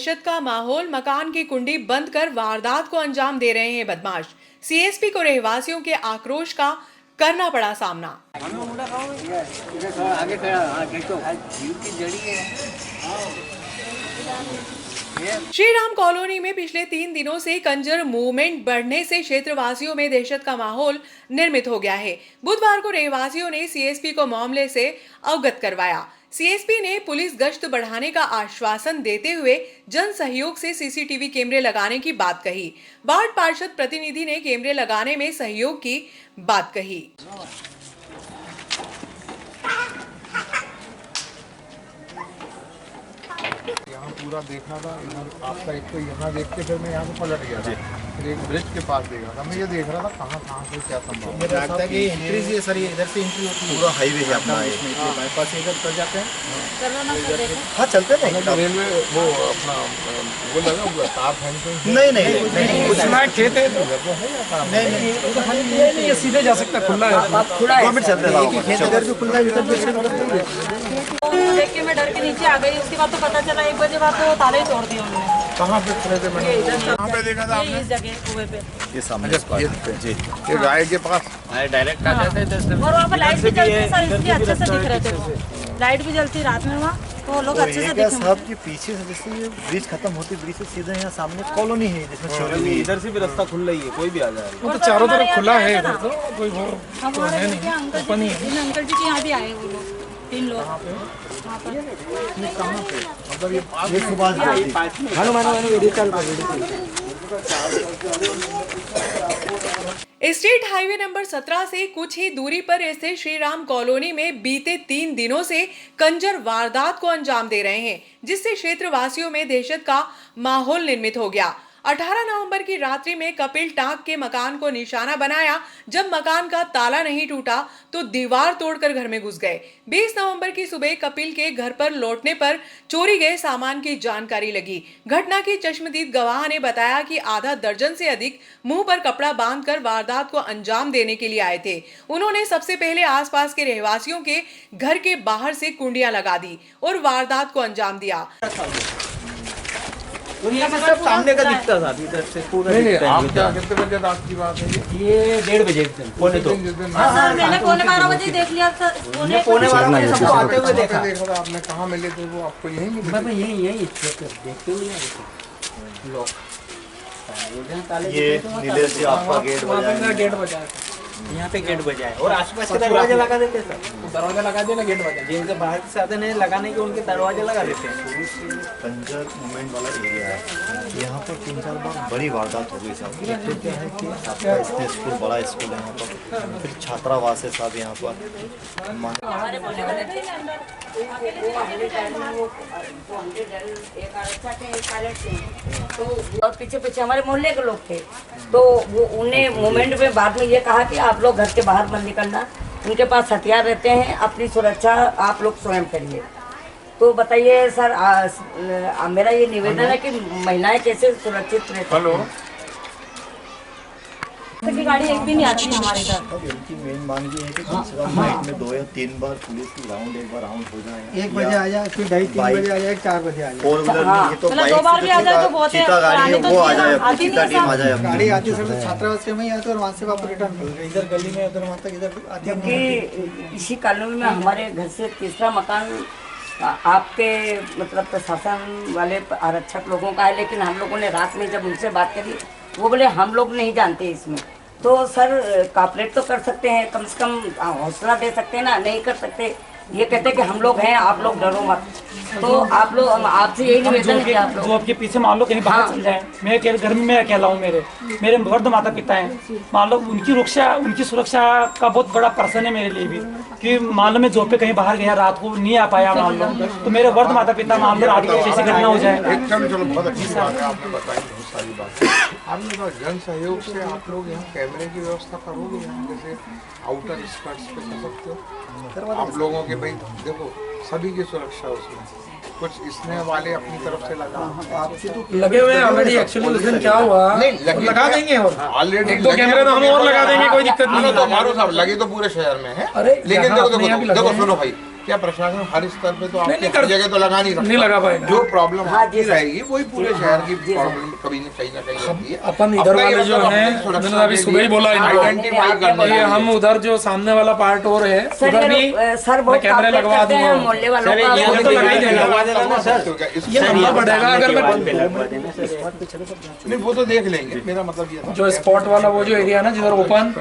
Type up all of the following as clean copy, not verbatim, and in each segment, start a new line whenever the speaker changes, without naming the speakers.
दहशत का माहौल, मकान की कुंडी बंद कर वारदात को अंजाम दे रहे हैं बदमाश। सीएसपी को रहवासियों के आक्रोश का करना पड़ा सामना। श्रीराम कॉलोनी में पिछले 3 दिनों से कंजर मूवमेंट बढ़ने से क्षेत्रवासियों में दहशत का माहौल निर्मित हो गया है। बुधवार को रहवासियों ने सीएसपी को मामले से अवगत करवाया। सीएसपी ने पुलिस गश्त बढ़ाने का आश्वासन देते हुए जन सहयोग से सीसीटीवी कैमरे लगाने की बात कही। वार्ड पार्षद प्रतिनिधि ने कैमरे लगाने में सहयोग की बात कही।
यहाँ पूरा देखा था, आपका एक तो यहाँ देख के फिर मैं यहाँ से पलट गया था, फिर एक ब्रिज के पास देखा था। मैं ये देख रहा था कहाँ से क्या संभव।
मुझे लगता है कि एंट्री से सर इधर से एंट्री होती है, पूरा हाईवे है अपना, बाईपास इधर चल जाते हैं। हाँ चलते हैं
रेलवे वो अपना वो लगा तार फेंकते
नहीं कुछ ना खेत है नहीं ये सीधे जा सकता है, खुला है, खुला है, चलते हैं खेत इधर भी खुला है।
देख के मैं डर के नीचे आ गई। उसके बाद तो पता चला 1 बजे बाद तो ताले ही तोड़ दिए उन्होंने।
कहाँ पे खड़े थे मैंने? कहाँ पे देखा था आपने?
इस जगह कुएं पे,
ये सामने जी
ये गाय के पास
डायरेक्ट आ जाते हैं।
और वहाँ पर लाइट भी जलती है सर, इसलिए अच्छे से दिख रहे थे वो। लाइट भी जलती रात में वहाँ, तो लोग अच्छे से दिखे।
साहब के पीछे से जैसे ये ब्रिज खत्म होती, ब्रिज से सीधे यहाँ सामने कॉलोनी है जिसमें इधर से भी रास्ता खुला ही है, कोई भी आ जाए।
वो तो चारों तरफ खुला है इधर तो कोई हमारे अंकल जी के यहाँ भी आए वो लोग, 3 लोग।
कहाँ पे मतलब
ये
स्टेट हाईवे नंबर 17 से कुछ ही दूरी पर स्थित श्रीराम कॉलोनी में बीते 3 दिनों से कंजर वारदात को अंजाम दे रहे हैं, जिससे क्षेत्रवासियों में दहशत का माहौल निर्मित हो गया। 18 नवंबर की रात्रि में कपिल टांक के मकान को निशाना बनाया। जब मकान का ताला नहीं टूटा तो दीवार तोड़कर घर में घुस गए। 20 नवंबर की सुबह कपिल के घर पर लौटने पर चोरी गए सामान की जानकारी लगी। घटना की चश्मदीद गवाह ने बताया कि आधा दर्जन से अधिक मुंह पर कपड़ा बांधकर वारदात को अंजाम देने के लिए आए थे। उन्होंने सबसे पहले आसपास के रहवासियों के घर के बाहर से कुंडियां लगा दी और वारदात को अंजाम दिया।
और ये सब सामने का दिखता था इधर से पूरा।
नहीं आप क्या कितने बजे रात की बात है
ये 1:30 बजे पौने तो
सर मैंने पौने 12 बजे देख लिया सर,
पौने 12 बजे सबको आते हुए देखा
था। आपने कहाँ मिले थे वो? आपको यहीं मिले?
मैं यहीं देखते हुए लोग ये नीले से आपका गेट बजा यहाँ पे गेट बजा है और आसपास के दरवाजे लगा देते हैं सर, दरवाजा लगा देना, गेट बजा। जिनके बाहर के साधन है लगाने के उनके दरवाजे लगा देते हैं। कंजर मूवमेंट वाला एरिया है, यहाँ पर 3-4 बार बड़ी वारदात हो गई साहब। एक तो क्या है कि आपका स्कूल बड़ा स्कूल है यहाँ पर, फिर छात्रावास है साहब यहाँ पर।
और पीछे हमारे मोहल्ले के लोग थे, तो वो उन्हें मूवमेंट में बाद में ये कहा कि आप लोग घर के बाहर मत निकलना, उनके पास हथियार रहते हैं, अपनी सुरक्षा आप लोग स्वयं करिए। तो बताइए सर, मेरा ये निवेदन है कि महिलाएं कैसे सुरक्षित रहती हैं। की गाड़ी एक भी नहीं आती हमारे घर।
इनकी मेन मांग ये है कि कम से कम नाइट में 2 या 3 बार पुलिस की राउंड एक बार राउंड हो जाए।
1 बजे आ जाए, फिर 2:30-3 बजे आ जाए, 4 बजे आ जाए।
4 व्हीलर ये तो
मतलब 2 बार भी आ जाए तो बहुत है,
गाड़ी है वो आ जाए,
आती
चीता टीम आ जाए।
गाड़ी आती सर छात्रावास से वहीं आते और वहाँ से वापस रिटर्न कर गए, इधर गली में उधर वहाँ तक इधर आती है।
क्योंकि इसी कॉलोनी में हमारे घर से तीसरा मकान आपके मतलब प्रशासन वाले आरक्षक लोगों का है, लेकिन हम लोगों ने रात में जब उनसे बात करी वो बोले हम लोग नहीं जानते इसमें। तो सर कॉपरेट तो कर सकते हैं, कम से कम हौसला दे सकते हैं ना, नहीं कर सकते। ये कहते हैं कि हम लोग हैं, आप लोग डरो मत। तो आप लोग, आपसे यही निवेदन है कि आप लोग
जो आपके पीछे मान लो कहीं बाहर चल जाए, मैं घर में मैं अकेला हूँ, मेरे वृद्ध माता पिता हैं, मान लो उनकी सुरक्षा का बहुत बड़ा प्रश्न है मेरे लिए भी, कि मान लो मैं जॉब पे कहीं बाहर गया, रात को नहीं आ पाया, मान लो तो मेरे वृद्ध माता पिता मान लो रात को ऐसी घटना हो जाए।
एकदम चलो बहुत अच्छी बात है, आपने बताई बहुत सारी बात। आपने कहा जन सहयोग से आप लोग यहाँ कैमरे की व्यवस्था करोगे, यहाँ जैसे आउटर स्कर्ट्स पे कर सकते हो आप लोगों के? भाई देखो सभी की सुरक्षा उसमें, कुछ इसने वाले अपनी तरफ से लगा
आपसे तो लगे हुए हैं ऑलरेडी। एक्चुअली उस दिन क्या हुआ,
नहीं
लगा देंगे और
ऑलरेडी
1-2 कैमरे तो हम और लगा देंगे, कोई दिक्कत नहीं
है। तो मारो साहब लगे तो पूरे शहर में है,
अरे
लेकिन देखो सुनो भाई, क्या प्रशासन हर स्तर पे तो आपकी हर जगह तो लगा नहीं
लगा पाएगा।
जो प्रॉब्लम आपकी रहेगी वही पूरे शहर की प्रॉब्लम कभी न कहीं रहती है।
अपन इधर वाले जो है मैंने अभी सुबह ही बोला
आइडेंटिफाई करना
ये हम उधर जो सामने वाला पार्ट और है उधर भी
सर बहुत
कैमरे लगवा दूंगा।
मोहल्ले वालों
ये
तो लगा ही देगा।
ये
नंबर बढ़ेगा अगर मैं
नहीं वो तो देख लेंगे, मेरा मतलब ये था
जो स्पॉट वाला वो जो एरिया है ना जिधर ओपन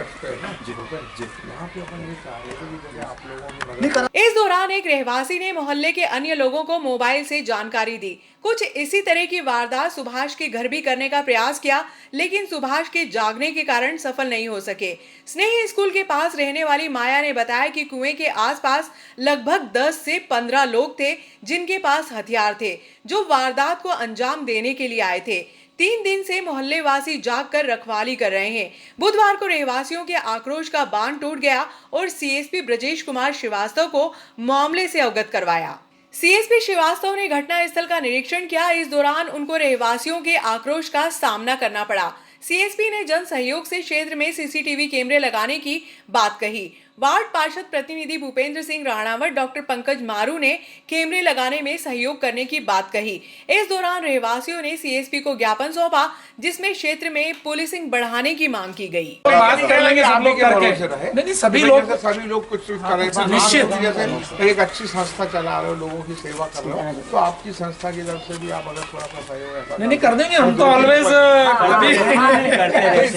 इस दौरान एक रहवासी ने मोहल्ले के अन्य लोगों को मोबाइल से जानकारी दी। कुछ इसी तरह की वारदात सुभाष के घर भी करने का प्रयास किया, लेकिन सुभाष के जागने के कारण सफल नहीं हो सके। स्नेही स्कूल के पास रहने वाली माया ने बताया कि कुएं के आसपास लगभग 10 से 15 लोग थे जिनके पास हथियार थे, जो वारदात को अंजाम देने के लिए आए थे। 3 दिन से मोहल्ले वासी जाग कर रखवाली कर रहे हैं। बुधवार को रहवासियों के आक्रोश का बांध टूट गया और सीएसपी ब्रजेश कुमार श्रीवास्तव को मामले से अवगत करवाया। सीएसपी श्रीवास्तव ने घटनास्थल का निरीक्षण किया। इस दौरान उनको रहवासियों के आक्रोश का सामना करना पड़ा। सीएसपी ने जन सहयोग से क्षेत्र में सीसीटीवी कैमरे लगाने की बात कही। वार्ड पार्षद प्रतिनिधि भूपेंद्र सिंह राणावत, डॉक्टर पंकज मारू ने कैमरे लगाने में सहयोग करने की बात कही। इस दौरान रहवासियों ने सीएसपी को ज्ञापन सौंपा, जिसमें क्षेत्र में पुलिसिंग बढ़ाने की मांग की गई।
बात कर लेंगे सब लोग करके। नहीं सभी लोग
कुछ कर रहे हैं।
निश्चित
जैसे एक अच्छी संस्था चला रहे हो, लोगों की सेवा कर रहे हो, तो आपकी संस्था की तरफ से भी आप अगर थोड़ा सा सहयोग
नहीं कर देंगे हम तो ऑलवेज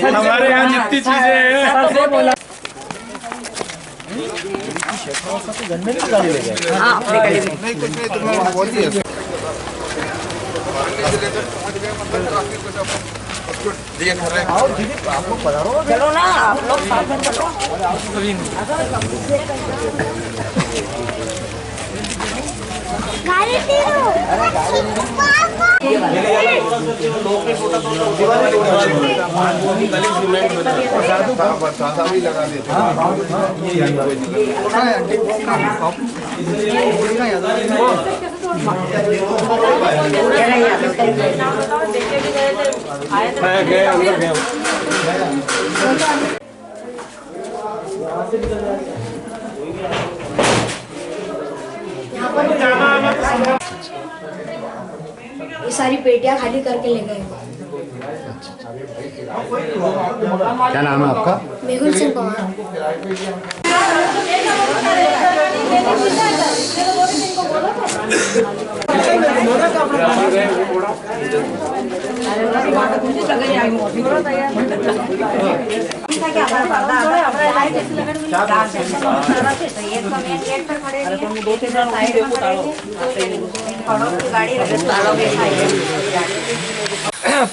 हमारे यहाँ जितनी चीजें हैं
हाँ अपने गली में
नहीं कुछ नहीं, तुम्हें बहुत ही
चलो ना आप लोग साथ में चलो।
लगा देते
ये सारी पेटियां खाली करके ले गए।
क्या नाम है आपका?
मेहुल सिंह पवार।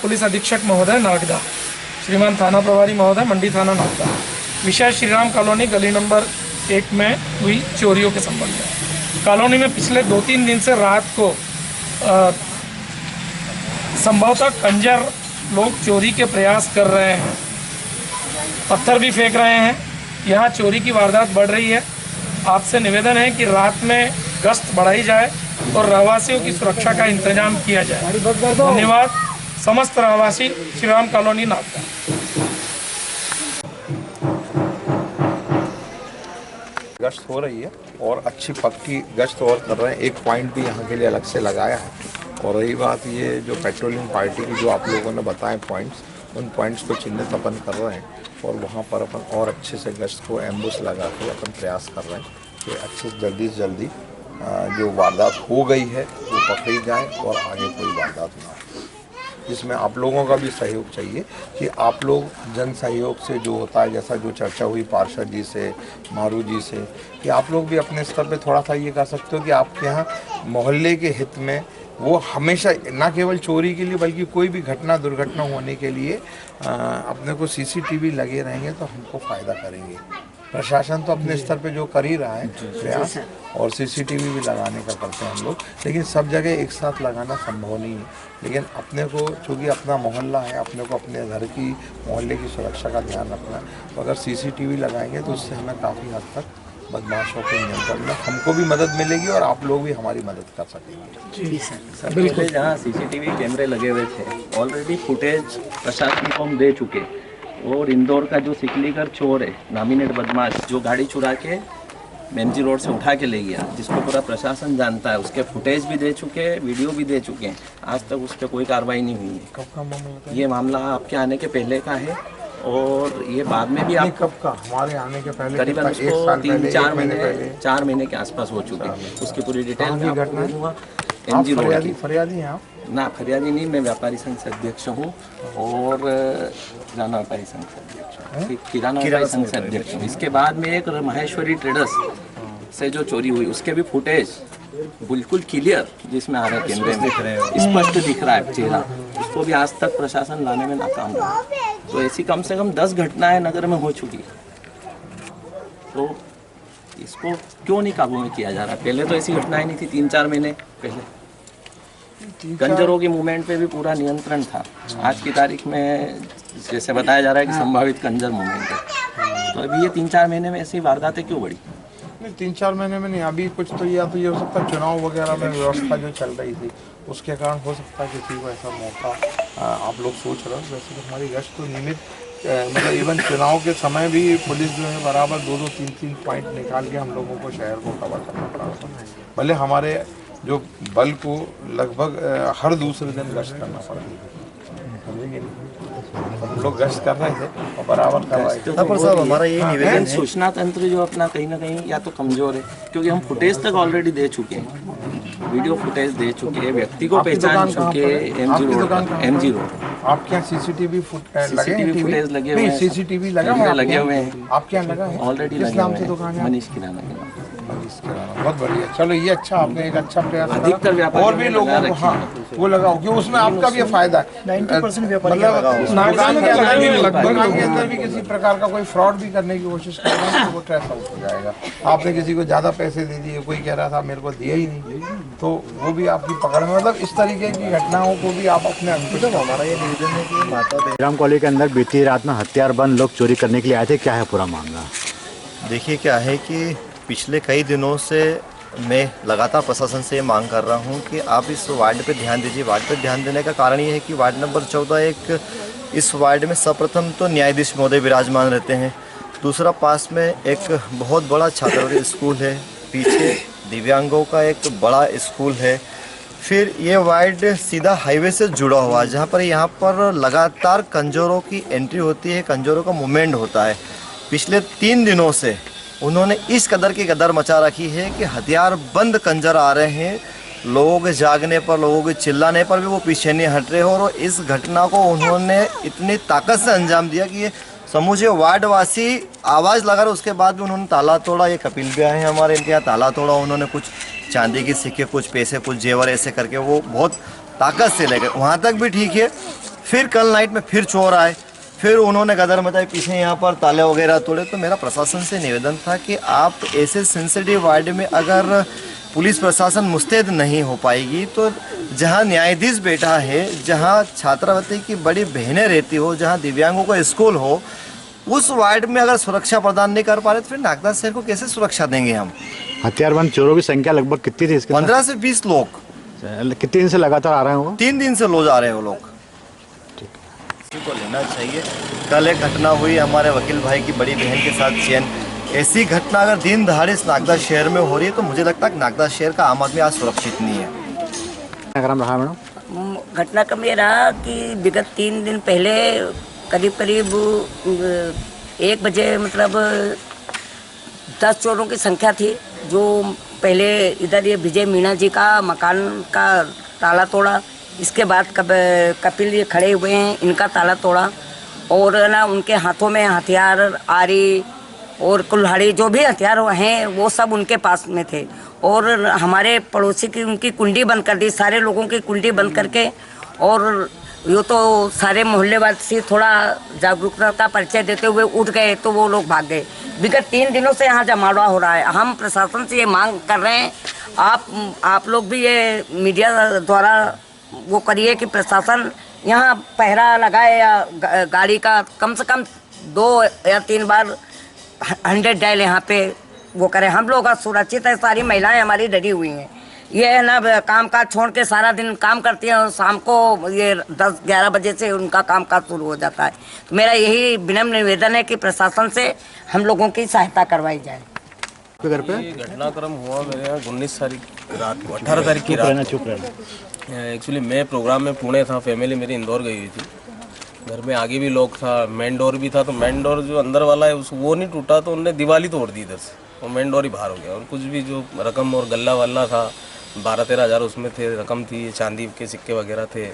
पुलिस अधीक्षक महोदय नागदा, श्रीमान थाना प्रभारी महोदय मंडी थाना नागदा। विषय श्रीराम कॉलोनी गली नंबर 1 में हुई चोरियों के संबंध में। कॉलोनी में पिछले 2-3 दिन से रात को संभवतः कंजर लोग चोरी के प्रयास कर रहे हैं, पत्थर भी फेंक रहे हैं। यहाँ चोरी की वारदात बढ़ रही है। आपसे निवेदन है कि रात में गश्त बढ़ाई जाए और रहवासियों की सुरक्षा का इंतजाम किया जाए। धन्यवाद। समस्त रहवासी श्रीराम कॉलोनी नागदा।
गश्त हो रही है और अच्छी पक्की गश्त और कर रहे हैं। एक पॉइंट भी यहाँ के लिए अलग से लगाया है। और रही बात ये जो पेट्रोलिंग पार्टी की जो आप लोगों ने बताए पॉइंट्स, उन पॉइंट्स को चिन्हित अपन कर रहे हैं और वहाँ पर अपन और अच्छे से गश्त को एम्बुस लगा के अपन प्रयास कर रहे हैं कि अच्छे से जल्दी जो वारदात हो गई है वो पकड़ी जाए और आगे कोई वारदात ना हो। इसमें आप लोगों का भी सहयोग चाहिए कि आप लोग जन सहयोग से जो होता है, जैसा जो चर्चा हुई पार्षद जी से, मारू जी से, कि आप लोग भी अपने स्तर पे थोड़ा सा ये कर सकते हो कि आपके यहाँ मोहल्ले के हित में वो हमेशा ना केवल चोरी के लिए बल्कि कोई भी घटना दुर्घटना होने के लिए अपने को सीसीटीवी लगे रहेंगे तो हमको फ़ायदा करेंगे। प्रशासन तो अपने स्तर पे जो कर ही रहा है प्रयास, और सीसीटीवी भी लगाने का करते हैं हम लोग, लेकिन सब जगह एक साथ लगाना संभव नहीं है। लेकिन अपने को चूँकि अपना मोहल्ला है, अपने को अपने घर की मोहल्ले की सुरक्षा का ध्यान रखना है, तो अगर सीसीटीवी लगाएंगे तो उससे हमें काफ़ी हद तक बदमाशों के नियंत्रण में हमको भी मदद मिलेगी और आप लोग भी हमारी मदद कर सकेंगे।
जी सर बिल्कुल। जहाँ सीसीटीवी कैमरे लगे हुए थे ऑलरेडी फुटेज प्रशासन को हम दे चुके, और इंदौर का जो सिकलीगर चोर है, नामिनेट बदमाश, जो गाड़ी चुरा के एमजी रोड से उठा के ले गया, जिसको पूरा प्रशासन जानता है। उसके फुटेज भी दे चुके हैं, वीडियो भी दे चुके हैं, आज तक उस पर कोई कार्रवाई नहीं हुई है।
कब का मामला था?
ये मामला आपके आने के पहले का है और ये बाद में भी आप
कब का? हमारे आने के पहले
करीबन
एक
उसको
साल
4 महीने के आसपास हो चुके हैं। उसकी पूरी डिटेल में आपको
घटना
दूंगा।
आप
एमजी रोड की
फरियादी हैं आप?
ना, फरियादी नहीं, मैं व्यापारी संघ से अध्यक्ष हूँ और किराना व्यापारी संघ से अध्यक्ष हूँ, किराना व्यापारी संघ से अध्यक्ष हूँ। इसके बाद में एक माहेश्वरी ट्रेडर्स से जो चोरी हुई उसके भी फुटेज बिल्कुल क्लियर जिसमें आ रहे हैं, कैमरे में स्पष्ट दिख रहा है चेहरा। उसको भी आज तक प्रशासन लाने में नाकाम रहा। तो ऐसी कम से कम 10 घटनाएं नगर में हो चुकी है, तो इसको क्यों नहीं काबू में किया जा रहा? पहले तो ऐसी घटनाएं नहीं थी, 3-4 महीने पहले कंजरों के मूवमेंट पे भी पूरा नियंत्रण था। आज की तारीख में जैसे बताया जा रहा है कि संभावित कंजर मूवमेंट है, तो अभी ये 3-4 महीने में ऐसी वारदातें क्यों बढ़ी?
नहीं, 3-4 महीने में नहीं, अभी कुछ तो या तो ये हो सकता है चुनाव वगैरह में व्यवस्था जो चल रही थी उसके कारण हो सकता है किसी को ऐसा मौका आप लोग सोच रहे हो। वैसे तो हमारी गश्त तो नियमित मतलब इवन चुनाव के समय भी पुलिस जो है बराबर 2-2, 3-3 पॉइंट निकाल के हम लोगों को शहर को कवर करना पड़ा। भले हमारे जो बल को लगभग हर दूसरे दिन गश्त करना पड़ा, समझेंगे हम लोग गश्त कर रहे थे और बराबर कर रहे थे।
हमारा यही निवेदन है, सूचना तंत्र जो अपना कहीं ना कहीं या तो कमजोर है, क्योंकि हम फुटेज तक ऑलरेडी दे चुके हैं, वीडियो फुटेज दे चुके हैं, व्यक्ति को पहचान चुके हैं। एमजी रोड
आपके यहाँ सीसीटीवी फुटेज लगे
हुए हैं,
सीसीटीवी लगे हुए हैं आपके यहाँ लगा है?
ऑलरेडी लगे हुए हैं। मनीष किराना के नाम।
बहुत बढ़िया, चलो ये अच्छा, आपने एक अच्छा प्रयास
अधिकतर
करा और भी लोगों को हाँ वो लगाओ, क्योंकि उसमें आपका भी फायदा है।
90% व्यापारी
दुकान के अंदर भी किसी प्रकार का कोई फ्रॉड भी करने की कोशिश कर रहा है तो वो ट्रेस आउट हो जाएगा। आपने किसी को ज़्यादा पैसे दे दिए, कोई कह रहा था मेरे को दिया ही नहीं, तो वो भी आपकी पकड़ में, मतलब इस तरीके की घटनाओं को भी आप अपने अंकुश।
हमारा ये निवेदन है कि माता श्रीराम कॉलोनी के अंदर बीती रात में हथियारबंद लोग चोरी करने के लिए आए थे, क्या है पूरा मामला?
देखिए क्या है कि पिछले कई दिनों से मैं लगातार प्रशासन से ये मांग कर रहा हूँ कि आप इस वार्ड पे ध्यान दीजिए। वार्ड पे ध्यान देने का कारण ये है कि वार्ड नंबर 14 एक इस वार्ड में सर्वप्रथम तो न्यायाधीश महोदय विराजमान रहते हैं, दूसरा पास में एक बहुत बड़ा छात्रवृत्ति स्कूल है, पीछे दिव्यांगों का एक बड़ा स्कूल है, फिर ये वार्ड सीधा हाईवे से जुड़ा हुआ है जहाँ पर यहाँ पर लगातार कंजरों की एंट्री होती है, कंजरों का मूवमेंट होता है। पिछले 3 दिनों से उन्होंने इस कदर की गदर मचा रखी है कि हथियार बंद कंजर आ रहे हैं, लोगों के जागने पर, लोगों के चिल्लाने पर भी वो पीछे नहीं हट रहे हो। और इस घटना को उन्होंने इतनी ताकत से अंजाम दिया कि ये समूचे वार्डवासी आवाज़ लगा रहे, उसके बाद भी उन्होंने ताला तोड़ा। ये कपिल भी आए हैं हमारे, इनके यहाँ ताला तोड़ा, उन्होंने कुछ चांदी की सिक्के, कुछ पैसे, कुछ जेवर ऐसे करके वो बहुत ताकत से ले गए। वहाँ तक भी ठीक है, फिर कल नाइट में फिर चोर आए, फिर उन्होंने गदर मचाई, पीछे यहाँ पर ताले वगैरह तोड़े। तो मेरा प्रशासन से निवेदन था कि आप ऐसे सेंसिटिव वार्ड में अगर पुलिस प्रशासन मुस्तैद नहीं हो पाएगी तो जहाँ न्यायाधीश बैठा है, जहाँ छात्रावृत्ति की बड़ी बहनें रहती हो, जहाँ दिव्यांगों का स्कूल हो, उस वार्ड में अगर सुरक्षा प्रदान नहीं कर पा रहे तो फिर नागदा शहर को कैसे सुरक्षा देंगे हम?
हथियारबंद चोरों की संख्या लगभग कितनी थी इसके?
15 से 20 लोग।
कितने दिन से लगातार आ रहे हैं वो?
3 दिन से रोज आ रहे हैं वो लोग। को लेना चाहिए। कल एक घटना हुई हमारे वकील भाई की बड़ी बहन के साथ चैन, ऐसी घटना अगर दिन दहाड़े इस नागदा शहर में हो रही है तो मुझे लगता है कि नागदा शहर का आम आदमी आज सुरक्षित नहीं है।
रहा मैडम,
घटना का ये रहा कि विगत 3 दिन पहले करीब 1 बजे मतलब 10 चोरों की संख्या थी, जो पहले इधर ये विजय मीणा जी का मकान का ताला तोड़ा, इसके बाद कपिल ये खड़े हुए हैं, इनका ताला तोड़ा और ना उनके हाथों में हथियार, आरी और कुल्हाड़ी जो भी हथियार हैं वो सब उनके पास में थे। और हमारे पड़ोसी की उनकी कुंडी बंद कर दी, सारे लोगों की कुंडी बंद करके, और यो तो सारे मोहल्ले वासी थोड़ा जागरूकता का परिचय देते हुए उठ गए तो वो लोग भाग गए। विगत 3 दिनों से यहाँ जमावड़ा हो रहा है। हम प्रशासन से ये मांग कर रहे हैं, आप लोग भी ये मीडिया द्वारा वो करिए कि प्रशासन यहाँ पहरा लगाए या गाड़ी का कम से कम 2 या 3 बार 100 डायल यहाँ पे वो करें। हम लोग सुरक्षित है, सारी महिलाएं हमारी डरी हुई हैं। ये है ना काम काज छोड़ के सारा दिन काम करती हैं और शाम को ये 10-11 बजे से उनका काम काज शुरू हो जाता है। तो मेरा यही विनम्र निवेदन है कि प्रशासन से हम लोगों की सहायता करवाई जाए।
घर पे
ये घटनाक्रम हुआ मेरे यहाँ 19 तारीख रात को, 18 तारीख की रात।
चुप रहना।
एक्चुअली मैं प्रोग्राम में पुणे था, फैमिली मेरी इंदौर गई हुई थी। घर में आगे भी लोग था, मेन डोर भी था, तो मेन डोर जो अंदर वाला है वो नहीं टूटा, तो उनने दीवार ही तोड़ दी इधर से, और मेन डोर ही बाहर हो गया। और कुछ भी जो रकम और गल्ला वल्ला था 12-13 हज़ार उसमें थे, रकम थी, चांदी के सिक्के वगैरह थे,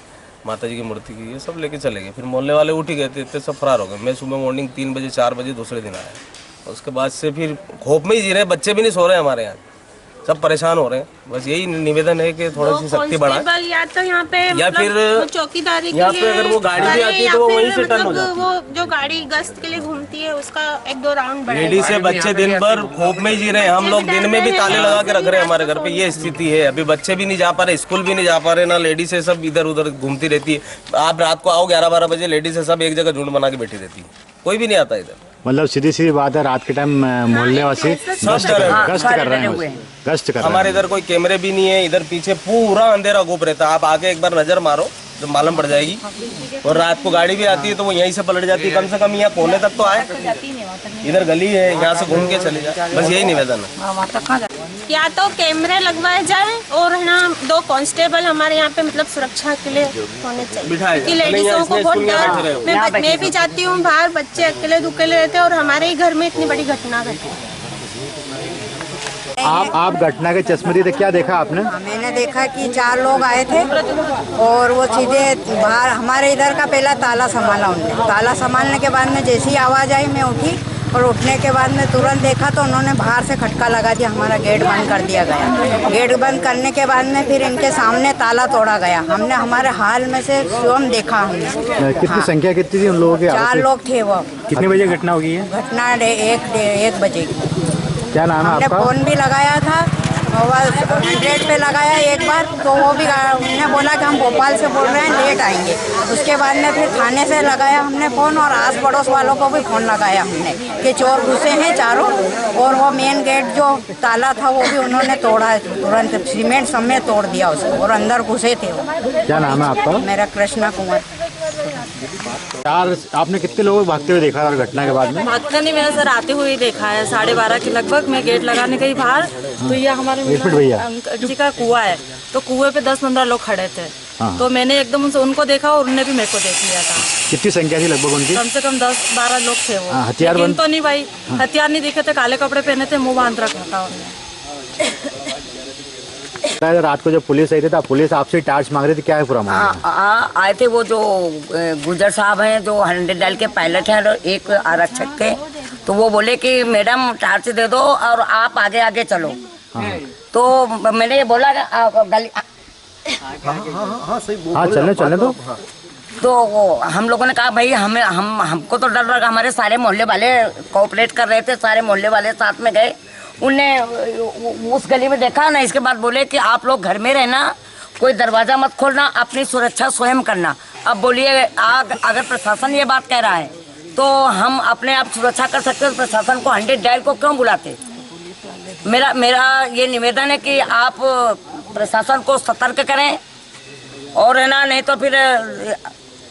माता जी की मूर्ति की, ये सब लेके चले गए। फिर मोहल्ले वाले उठ ही गए थे, इतने सब फरार हो गए। मैं सुबह मॉर्निंग 3 बजे 4 बजे दूसरे दिन आया। उसके बाद से फिर खौफ में ही जी रहे हैं, बच्चे भी नहीं सो रहे हैं हमारे यहाँ, सब परेशान हो रहे हैं। बस यही निवेदन है कि थोड़ी सी शक्ति बढ़ाएं,
या तो यहाँ पे
या फिर
चौकीदारी के
यहाँ पे अगर वो गाड़ी भी आती है तो वो वहीं से टर्न हो जाती है।
वो जो गाड़ी गश्त के लिए घूमती है उसका 1-2 राउंड बढ़ाएं।
लेडीज से बच्चे दिन भर खौफ में ही जी रहे हैं। हम लोग दिन में भी ताले लगा के रख रहे हैं हमारे घर पे, ये स्थिति है। अभी बच्चे भी नहीं जा पा रहे, स्कूल भी नहीं जा पा रहे, ना लेडीज है, सब इधर उधर घूमती रहती है। आप रात को आओ 11-12 बजे, लेडीज है सब एक जगह झुंड बना के बैठी रहती है, कोई भी नहीं आता इधर।
मतलब सीधी सी बात है, रात के टाइम मोहल्ले वासी गश्त कर रहे हैं, गश्त कर रहे हैं।
हमारे इधर कोई कैमरे भी नहीं है, इधर पीछे पूरा अंधेरा गुप रहता है। आप आके एक बार नजर मारो तो मालूम पड़ जाएगी। और रात को गाड़ी भी आती है तो वो यहीं से पलट जाती है। कम से कम यहाँ कोने तक तो आए, इधर गली है, यहाँ से घूम के चले जाए, बस यही निवेदन है।
या तो कैमरे लगवाए जाए और है ना 2 कांस्टेबल हमारे यहाँ पे मतलब सुरक्षा के लिए होने चाहिए, क्योंकि लेडीजों को बहुत डर। मैं भी जाती हूँ बाहर, बच्चे अकेले दुकेले रहते हैं और हमारे ही घर में इतनी बड़ी घटना घटी।
आप घटना के चश्मे थे, क्या देखा आपने?
मैंने देखा कि 4 लोग आए थे और वो सीधे बाहर हमारे इधर का पहला ताला संभाला उन्होंने। ताला संभालने के बाद में जैसी आवाज़ आई मैं उठी, और उठने के बाद में तुरंत देखा तो उन्होंने बाहर से खटका लगा दिया, हमारा गेट बंद कर दिया गया। गेट बंद करने के बाद में फिर इनके सामने ताला तोड़ा गया। हमने हमारे हाल में से स्वयं देखा हमने।
कितनी संख्या कितनी थी उन लोगों की?
4 लोग थे। वो
कितने बजे घटना हुई है?
घटना 1 बजे की।
क्या नाम है
हमने
आपका?
फ़ोन भी लगाया था, 100 पे लगाया एक बार, तो वो भी उन्होंने बोला कि हम भोपाल से बोल रहे हैं, लेट आएंगे। उसके बाद में फिर थाने से लगाया हमने फ़ोन, और आस पड़ोस वालों को भी फ़ोन लगाया हमने कि चोर घुसे हैं चारों। और वो मेन गेट जो ताला था वो भी उन्होंने तोड़ा, तुरंत सीमेंट समेत तोड़ दिया उसको, और अंदर घुसे थे वो।
क्या नाम है आपका?
मेरा कृष्णा कुमार।
आपने कितने लोगों को भागते हुए देखा और घटना के बाद में?
भागता नहीं, मैंने सर आते हुए देखा है। 12:30 के लगभग मैं गेट लगाने गई बाहर, तो ये हमारे जी का कुआं है, तो कुएं पे 10-15 लोग खड़े थे। तो मैंने एकदम उनको देखा और उन्होंने भी मेरे को देख लिया था।
कितनी संख्या थी लगभग उनकी?
कम से कम 10-12 लोग थे वो।
हथियार
तो नहीं भाई, हथियार नहीं दिखे थे, काले कपड़े पहने थे, मुँह बांध रखा था उन्होंने।
रात को जब पुलिस आई थी तो पुलिस आपसे टार्च मांग रही थी, क्या है पूरा मामला?
आए थे वो जो गुजर साहब हैं, जो 100 डाल के पायलट हैं, और एक आरक्षक थे। तो वो बोले कि मैडम टार्च दे दो और आप आगे आगे चलो। तो मैंने ये बोला गली
चलने दो।
तो हम लोगों ने कहा भाई हमको तो डर लगा। हमारे सारे मोहल्ले वाले कोऑपरेट कर रहे थे, सारे मोहल्ले वाले साथ में गए। उनने उस गली में देखा ना, इसके बाद बोले कि आप लोग घर में रहना, कोई दरवाज़ा मत खोलना, अपनी सुरक्षा स्वयं करना। अब बोलिए अगर प्रशासन ये बात कह रहा है तो हम अपने आप सुरक्षा कर सकते हैं, तो प्रशासन को 100 डायल को क्यों बुलाते? मेरा ये निवेदन है कि आप प्रशासन को सतर्क करें, और है ना, नहीं तो फिर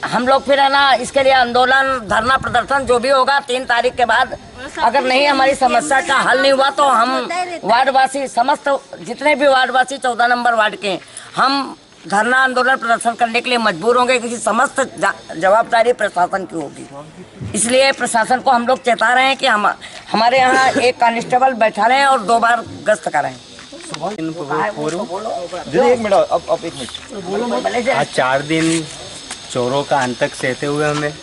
हम लोग फिर है ना इसके लिए आंदोलन, धरना, प्रदर्शन जो भी होगा 3 तारीख के बाद, अगर नहीं हमारी समस्या का हल नहीं हुआ तो हम वार्डवासी, समस्त जितने भी वार्डवासी 14 नंबर वार्ड के, हम धरना, आंदोलन, प्रदर्शन करने के लिए मजबूर होंगे, क्योंकि समस्त जवाबदारी प्रशासन की होगी। इसलिए प्रशासन को हम लोग चेता रहे हैं कि हमारे यहाँ एक कांस्टेबल बैठा रहे हैं और 2 बार गश्त करें।
आज 4 दिन चोरों का आतंक सहते हुए हमें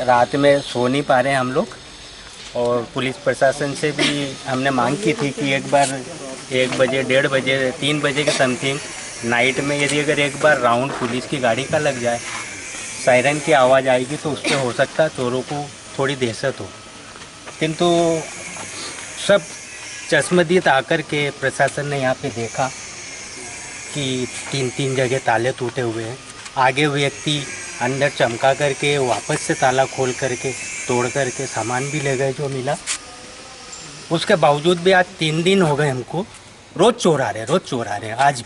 रात में सो नहीं पा रहे हैं हम लोग, और पुलिस प्रशासन से भी हमने मांग की थी कि एक बार 1 बजे, 1:30 बजे, 3 बजे के समथिंग नाइट में यदि अगर एक बार राउंड पुलिस की गाड़ी का लग जाए, सायरन की आवाज़ आएगी तो उससे हो सकता है चोरों को थोड़ी दहशत हो। किंतु सब चश्मदीद आकर के प्रशासन ने यहाँ पे देखा कि 3-3 जगह ताले टूटे हुए हैं। आगे व्यक्ति अंदर चमका करके वापस से ताला खोल करके तोड़ करके सामान भी ले गए जो मिला। उसके बावजूद भी आज 3 दिन हो गए हमको, रोज़ चोर आ रहे हैं। आज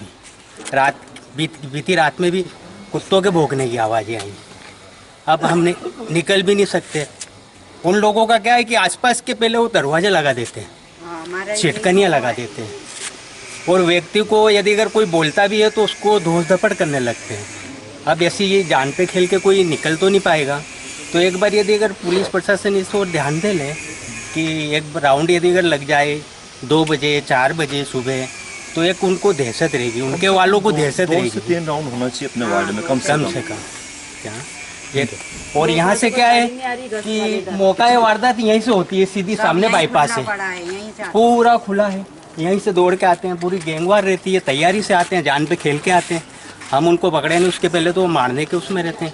भी बीती रात में भी कुत्तों के भौंकने की आवाज़ें आई। अब हम निकल भी नहीं सकते। उन लोगों का क्या है कि आसपास के पहले वो दरवाजे लगा देते हैं, छिटकनियाँ लगा देते हैं और व्यक्ति को यदि अगर कोई बोलता भी है तो उसको धोस धपट करने लगते हैं। अब ऐसी ये जान पे खेल के कोई निकल तो नहीं पाएगा, तो एक बार यदि अगर पुलिस प्रशासन इस ओर ध्यान दे ले कि एक राउंड यदि अगर लग जाए 2 बजे 4 बजे सुबह, तो एक उनको दहशत रहेगी, उनके वालों को दहशत रहेगी।
2 से 3 राउंड होना चाहिए अपने वार्ड में कम से कम।
क्या ये और यहाँ से क्या है कि मौका है वारदात यहीं से होती है, सीधी सामने बाईपास है, पूरा खुला है, यहीं से दौड़ के आते हैं, पूरी गैंगवार रहती है, तैयारी से आते हैं, जान पे खेल के आते हैं। हम उनको पकड़े नहीं उसके पहले तो वो मारने के उसमें रहते हैं,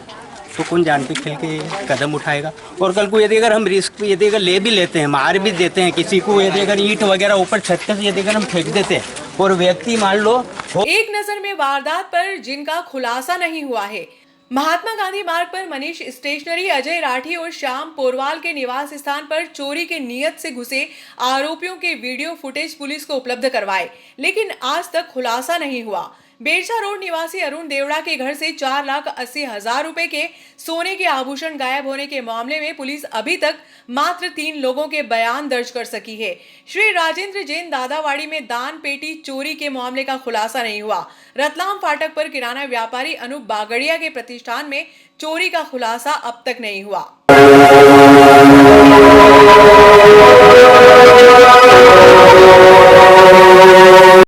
तो कौन जान पे खेल के कदम उठाएगा। और कल को यदि अगर हम रिस्क यदि अगर ले भी लेते हैं, मार भी देते हैं किसी को, यदि अगर ईंट वगैरह ऊपर छत से यदि अगर हम फेंक देते हैं और व्यक्ति मान लो।
एक नजर में वारदात पर जिनका खुलासा नहीं हुआ है। महात्मा गांधी मार्ग पर मनीष स्टेशनरी, अजय राठी और श्याम पोरवाल के निवास स्थान पर चोरी के नियत से घुसे आरोपियों के वीडियो फुटेज पुलिस को उपलब्ध करवाए, लेकिन आज तक खुलासा नहीं हुआ। बेरछा रोड निवासी अरुण देवड़ा के घर से 4,80,000 रुपए के सोने के आभूषण गायब होने के मामले में पुलिस अभी तक मात्र 3 लोगों के बयान दर्ज कर सकी है। श्री राजेंद्र जैन दादावाड़ी में दान पेटी चोरी के मामले का खुलासा नहीं हुआ। रतलाम फाटक पर किराना व्यापारी अनूप बागड़िया के प्रतिष्ठान में चोरी का खुलासा अब तक नहीं हुआ।